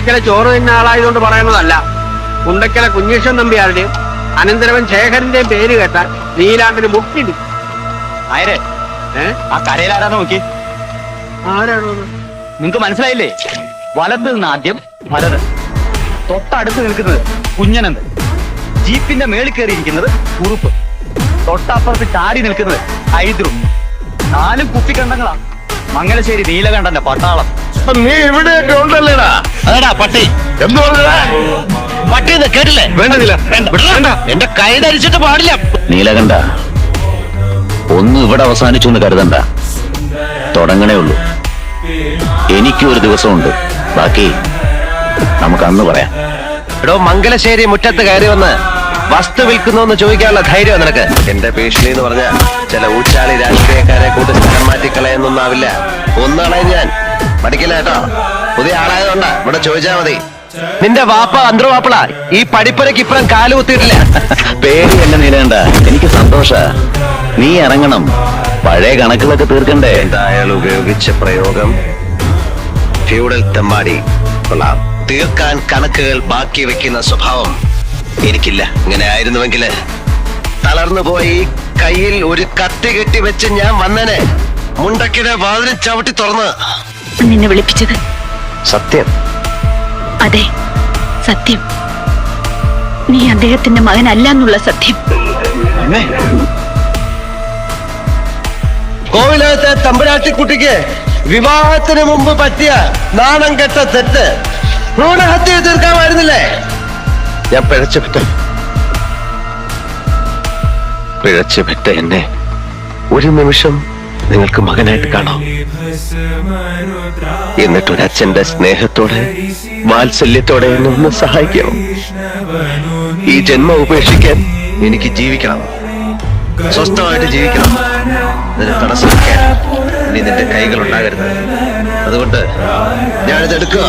മുണ്ടക്കലെ ചോറ് തിന്ന ആളായതുകൊണ്ട് പറയുന്നതല്ല. മുണ്ടക്കലെ കുഞ്ഞീഷൻ നമ്പ്യാരുടെയും അനന്തരവൻ ശേഖരന്റെയും പേര് കേട്ടാൽ നീലാണ്ടിന് മുക്കിടും. ആയരെ ആ കരയിലാരാന്ന് നോക്കി. ആരാണോ? നിങ്ങക്ക് മനസ്സിലായില്ലേ? വലത്ത് നിന്ന് ആദ്യം ഭരതൻ, തൊട്ടടുത്ത് നിൽക്കുന്നത് കുഞ്ഞനന്ത്, ജീപ്പിന്റെ മേളിൽ കയറിയിരിക്കുന്നത് കുറുപ്പ്, തൊട്ടപ്പുറത്ത് ചാടി നിൽക്കുന്നത് ഹൈദ്രു. 4 കുപ്പിക്കണ്ടങ്ങളാ. മംഗലശ്ശേരി നീലകണ്ഠന്റെ പട്ടാളം. നീ ഇവിടെയൊക്കെ ഉണ്ടല്ലേടാ? അതെടാ പട്ടി എന്ന് പറഞ്ഞാ പട്ടി കേട്ടില്ലേ? വേണ്ടതില്ല, എന്റെ കൈ ധരിച്ചിട്ട് പാടില്ല. നീലകണ്ഠ, ഒന്നും ഇവിടെ അവസാനിച്ചു എന്ന് കരുതണ്ട, തുടങ്ങണേ ഉള്ളൂ. എനിക്കും ഒരു ദിവസമുണ്ട്, ബാക്കി നമുക്ക് അന്ന് പറയാം. എടോ, മംഗലശ്ശേരി മുറ്റത്ത് കയറി വന്ന് വസ്തു വിൽക്കുന്നോന്ന് ചോദിക്കാനുള്ള ധൈര്യം നിനക്ക്? എന്റെ ഭീഷണി എന്ന് പറഞ്ഞ ചില ഊച്ചാളി രാഷ്ട്രീയക്കാരെ കൂട്ടി സ്ഥലം മാറ്റിക്കളയൊന്നുമാവില്ല. ഒന്നാളായി ഞാൻ പഠിക്കില്ല കേട്ടോ. പുതിയ ആളായതുകൊണ്ടാ ഇവിടെ ചോദിച്ചാ മതി. നിന്റെ വാപ്പ അന്തർവാപ്പിള ഈ പഠിപ്പരക്ക് ഇപ്പഴും കാലുകുത്തിയിട്ടില്ല. പേടി എന്നെ നീലേണ്ട, എനിക്ക് സന്തോഷ. നീ ഇറങ്ങണം, പഴയ കണക്കുകളൊക്കെ തീർക്കണ്ടേ. എന്തായാലും ഉപയോഗിച്ച പ്രയോഗം ഫ്യൂഡൽ തെമ്മാടി കൊള്ളാം. തീർക്കാൻ കണക്കുകൾ ബാക്കി വെക്കുന്ന സ്വഭാവം എനിക്കില്ല. ഇങ്ങനെ ആയിരുന്നുവെങ്കില് തളർന്നു പോയി കയ്യിൽ ഒരു കത്തി കെട്ടി വെച്ച് ഞാൻ വന്നനെ. മുണ്ടക്കിനെ വാതിലും ചവിട്ടി തുറന്ന് നിന്നെ വിളിപ്പിച്ചത് സത്യം. അതെ, സത്യം. നീ അദ്ദേഹത്തിന്റെ മകനല്ല എന്നുള്ള സത്യം. കോവിലകത്തെ തമ്പുരാട്ടിക്കുട്ടിക്ക് വിവാഹത്തിന് മുമ്പ് പറ്റിയ നാണം കെട്ട തെറ്റ് ഭ്രൂണഹത്യ തീർക്കാമായിരുന്നില്ലേ? ഞാൻ പിഴച്ചുപെട്ട എന്നെ ഒരു നിമിഷം നിങ്ങൾക്ക് മകനായിട്ട് കാണാം. എന്നിട്ടൊരച്ഛന്റെ സ്നേഹത്തോടെ വാത്സല്യത്തോടെ എന്നെ ഒന്ന് സഹായിക്കാമോ? ഈ ജന്മം ഉപേക്ഷിക്കാൻ എനിക്ക് ജീവിക്കണം, സ്വസ്ഥമായിട്ട് ജീവിക്കണം. അതിന് തടസ്സം വെക്കാൻ ഇനി നിന്റെ കൈകൾ ഉണ്ടാകരുത്. അതുകൊണ്ട് ഞാനിത് എടുക്കുക.